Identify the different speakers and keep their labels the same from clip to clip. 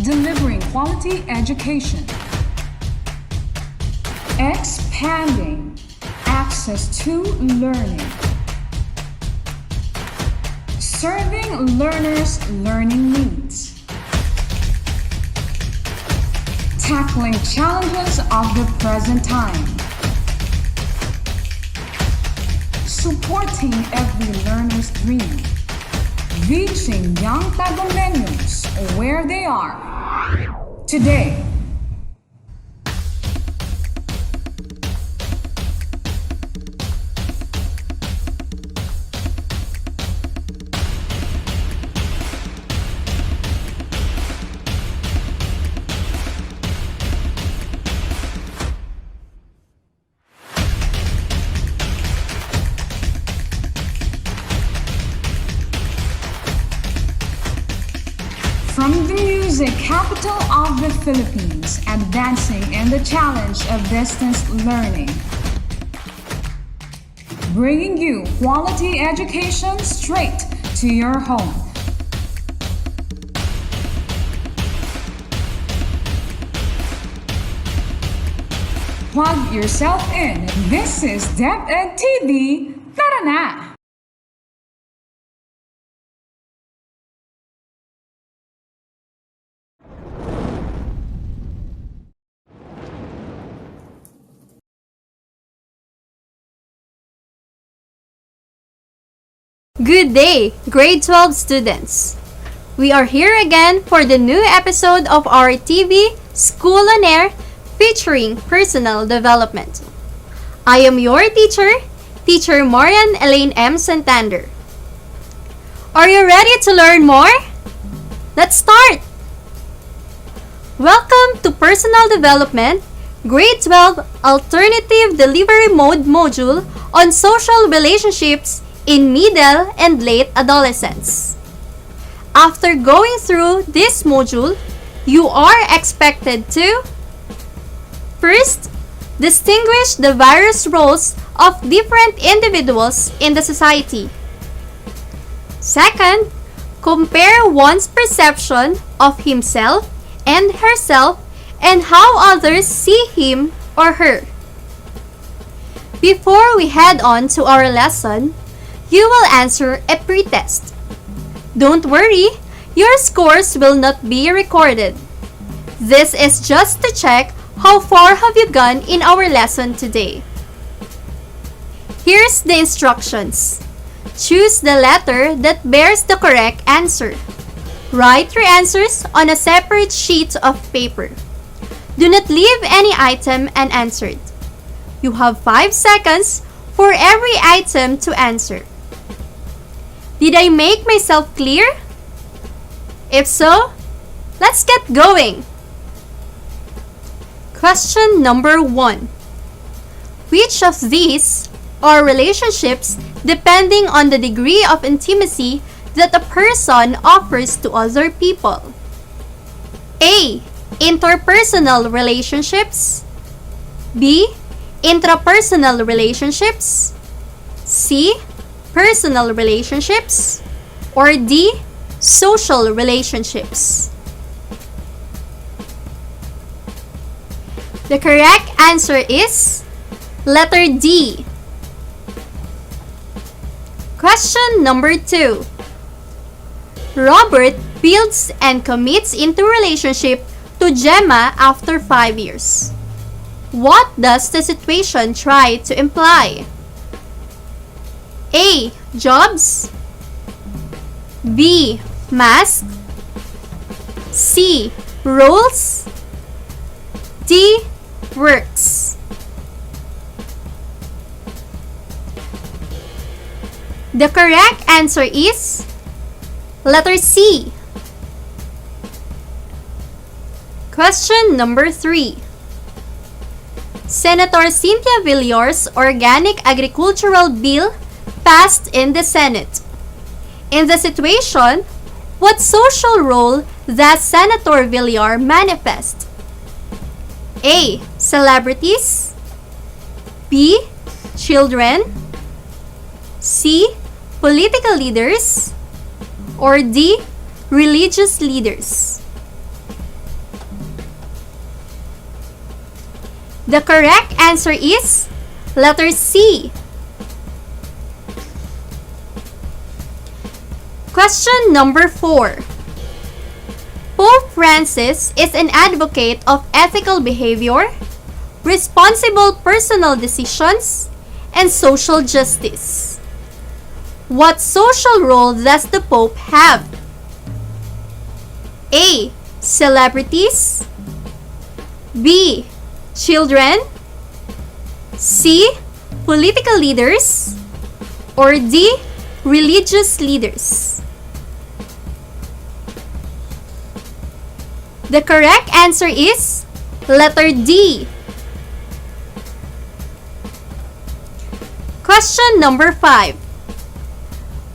Speaker 1: delivering quality education, expanding access to learning, serving learners' learning needs, tackling challenges of the present time, supporting every learner's dream, reaching young Tagalogans where they are today. From the music capital of the Philippines, advancing in the challenge of distance learning. Bringing you quality education straight to your home. Plug yourself in. This is DepEd TV. Tara na!
Speaker 2: Good day, grade 12 students! We are here again for the new episode of our TV School on Air featuring personal development. I am your teacher, Teacher Marian Elaine M. Santander. Are you ready to learn more? Let's start! Welcome to Personal Development, Grade 12 Alternative Delivery Mode Module on Social Relationships in middle and late adolescence. After going through this module, you are expected to first, distinguish the various roles of different individuals in the society. Second, compare one's perception of himself and herself and how others see him or her. Before we head on to our lesson, you will answer a pre-test. Don't worry, your scores will not be recorded. This is just to check how far have you gone in our lesson today. Here's the instructions. Choose the letter that bears the correct answer. Write your answers on a separate sheet of paper. Do not leave any item unanswered. You have 5 seconds for every item to answer. Did I make myself clear? If so, let's get going. Question number 1. Which of these are relationships depending on the degree of intimacy that a person offers to other people? A. Interpersonal relationships. B. Intrapersonal relationships. C. Personal relationships. Or D. Social relationships. The correct answer is letter D. Question number 2. Robert builds and commits into relationship to Gemma after 5 years. What does the situation try to imply? A. Jobs. B. Mask. C. Roles. D. Works. The correct answer is letter C. Question number 3. Senator Cynthia Villar's Organic Agricultural Bill passed in the Senate. In the situation, what social role does Senator Villar manifest? A. Celebrities. B. Children. C. Political leaders. Or D. Religious leaders. The correct answer is letter C. Question number 4. Pope Francis is an advocate of ethical behavior, responsible personal decisions, and social justice. What social role does the Pope have? A. Celebrities. B. Children. C. Political leaders. Or D. Religious leaders. The correct answer is letter D. Question number 5.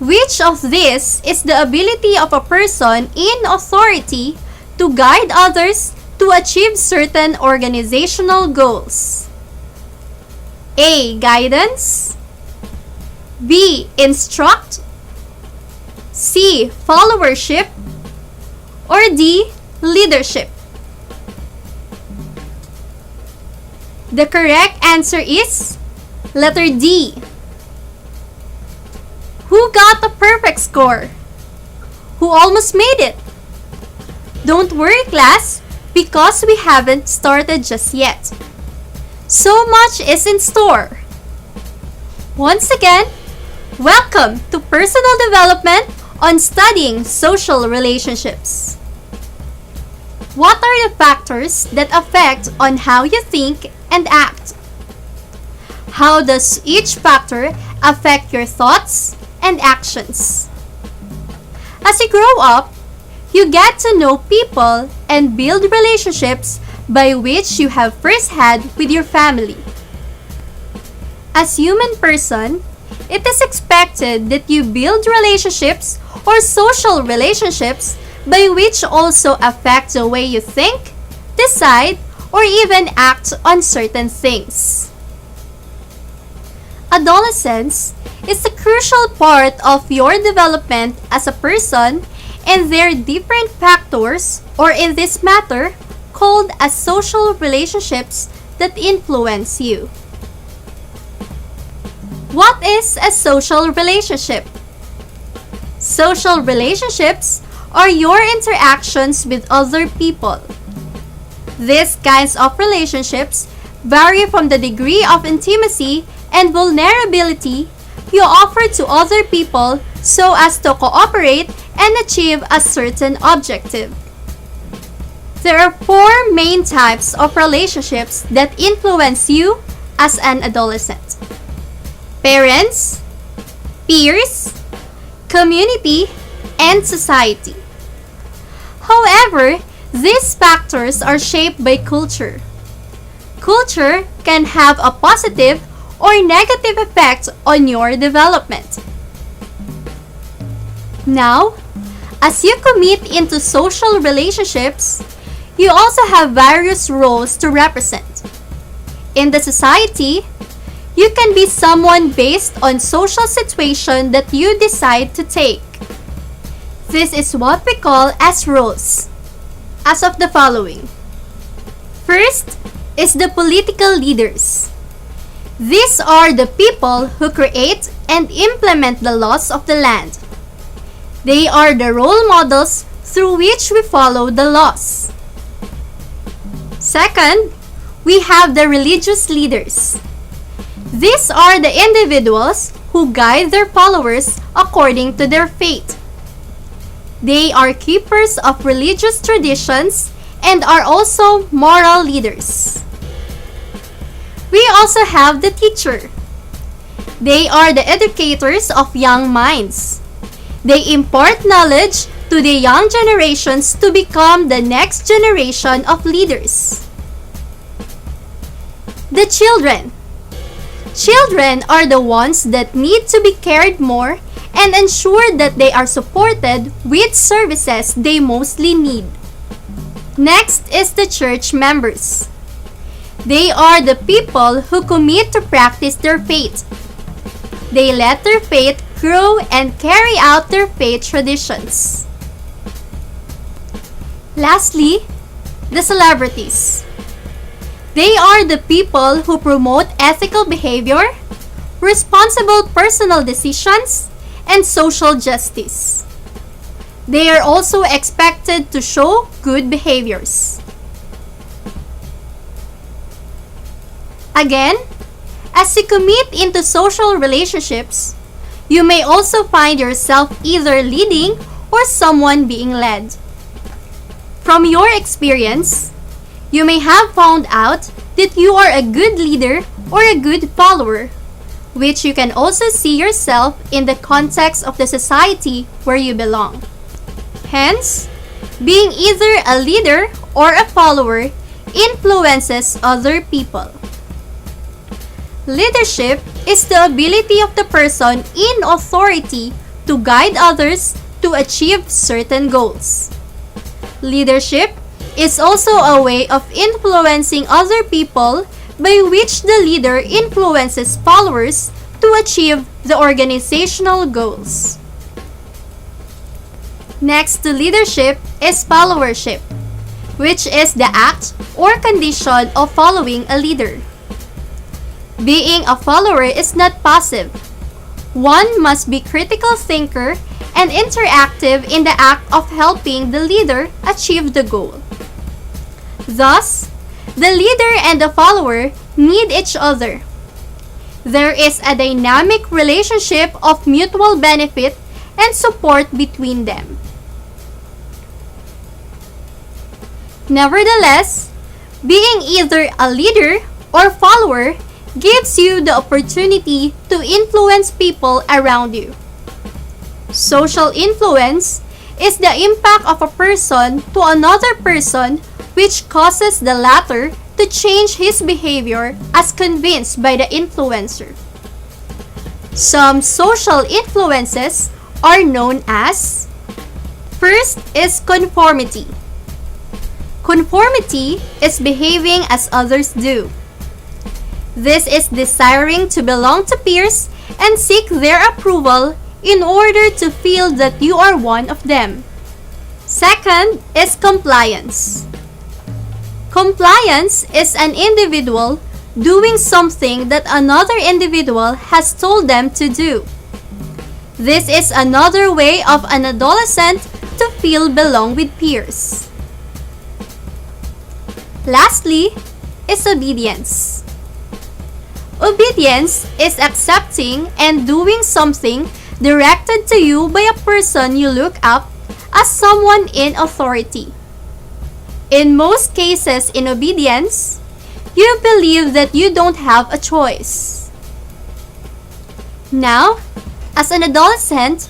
Speaker 2: Which of these is the ability of a person in authority to guide others to achieve certain organizational goals? A. Guidance. B. Instruct. C. Followership. Or D. Leadership. The correct answer is letter D. Who got the perfect score? Who almost made it? Don't worry, class, because we haven't started just yet. So much is in store. Once again, welcome to Personal Development on Studying Social Relationships. What are the factors that affect on how you think and act? How does each factor affect your thoughts and actions? As you grow up, you get to know people and build relationships by which you have first had with your family. As human person, it is expected that you build relationships or social relationships by which also affect the way you think, decide, or even act on certain things. Adolescence is a crucial part of your development as a person, and there are different factors, or in this matter, called as social relationships that influence you. What is a social relationship? Social relationships are your interactions with other people. These kinds of relationships vary from the degree of intimacy and vulnerability you offer to other people so as to cooperate and achieve a certain objective. There are 4 main types of relationships that influence you as an adolescent: parents, peers, community, and society. However, these factors are shaped by culture. Culture can have a positive or negative effect on your development. Now, as you commit into social relationships, you also have various roles to represent. In the society, you can be someone based on social situation that you decide to take. This is what we call as roles, as of the following. First is the political leaders. These are the people who create and implement the laws of the land. They are the role models through which we follow the laws. Second, we have the religious leaders. These are the individuals who guide their followers according to their faith. They are keepers of religious traditions and are also moral leaders. We also have the teacher. They are the educators of young minds. They impart knowledge to the young generations to become the next generation of leaders. The children. Children are the ones that need to be cared more and ensure that they are supported with services they mostly need. Next is the church members. They are the people who commit to practice their faith. They let their faith grow and carry out their faith traditions. Lastly, the celebrities. They are the people who promote ethical behavior, responsible personal decisions, and social justice. They are also expected to show good behaviors. Again, as you commit into social relationships, you may also find yourself either leading or someone being led. From your experience, you may have found out that you are a good leader or a good follower, which you can also see yourself in the context of the society where you belong. Hence, being either a leader or a follower influences other people. Leadership is the ability of the person in authority to guide others to achieve certain goals. Leadership is also a way of influencing other people by which the leader influences followers to achieve the organizational goals. Next to leadership is followership, which is the act or condition of following a leader. Being a follower is not passive. One must be critical thinker and interactive in the act of helping the leader achieve the goal. Thus, the leader and the follower need each other. There is a dynamic relationship of mutual benefit and support between them. Nevertheless, being either a leader or follower gives you the opportunity to influence people around you. Social influence is the impact of a person to another person which causes the latter to change his behavior as convinced by the influencer. Some social influences are known as: first is conformity. Conformity is behaving as others do. This is desiring to belong to peers and seek their approval in order to feel that you are one of them. Second is compliance. Compliance is an individual doing something that another individual has told them to do. This is another way of an adolescent to feel belong with peers. Lastly is obedience. Obedience is accepting and doing something directed to you by a person you look up as someone in authority. In most cases in obedience, you believe that you don't have a choice. Now, as an adolescent,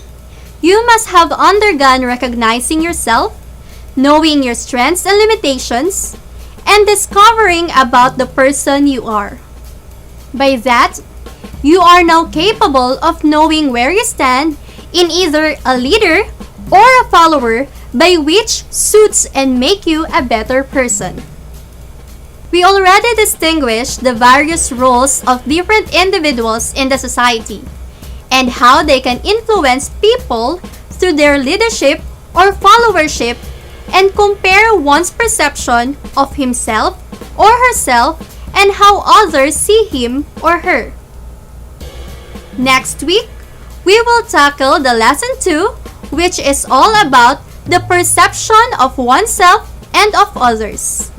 Speaker 2: you must have undergone recognizing yourself, knowing your strengths and limitations, and discovering about the person you are. By that, you are now capable of knowing where you stand in either a leader or a follower by which suits and make you a better person. We already distinguished the various roles of different individuals in the society and how they can influence people through their leadership or followership, and compare one's perception of himself or herself and how others see him or her. Next week, we will tackle the lesson 2, which is all about the perception of oneself and of others.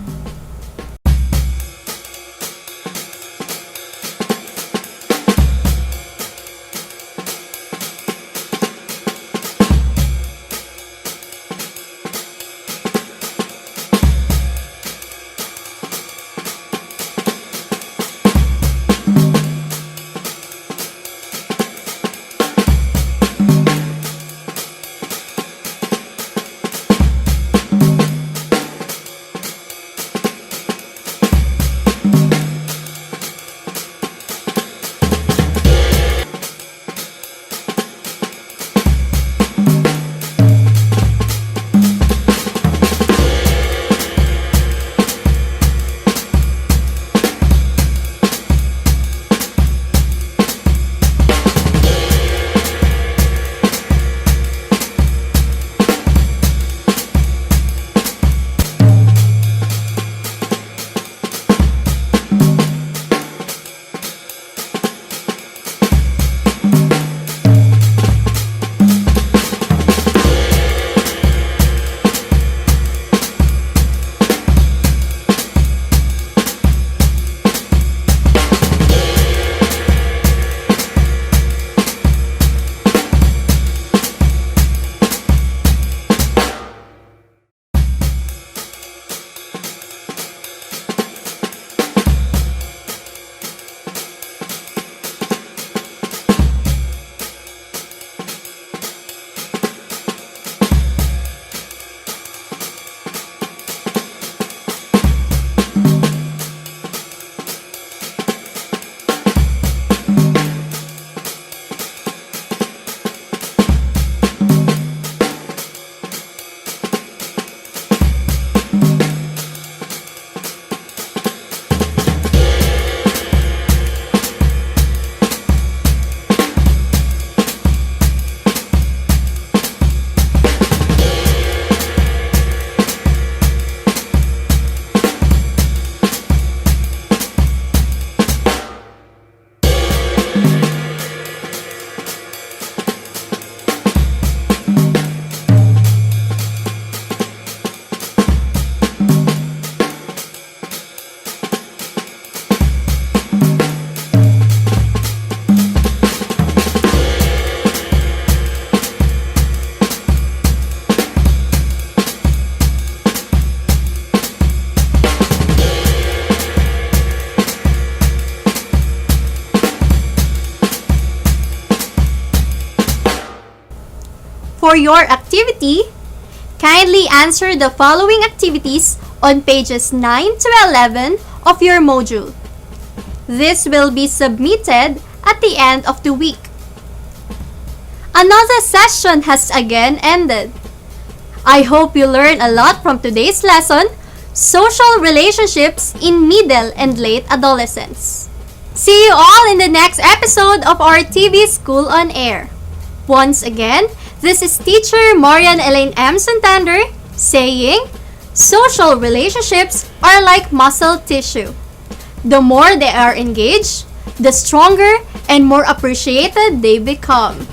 Speaker 2: for your activity, kindly answer the following activities on pages 9 to 11 of your module. This will be submitted at the end of the week. Another session has again ended. I hope you learned a lot from today's lesson, Social Relationships in Middle and Late Adolescence. See you all in the next episode of our TV School on Air. Once again, this is teacher Marian Elaine M. Santander saying, social relationships are like muscle tissue. The more they are engaged, the stronger and more appreciated they become.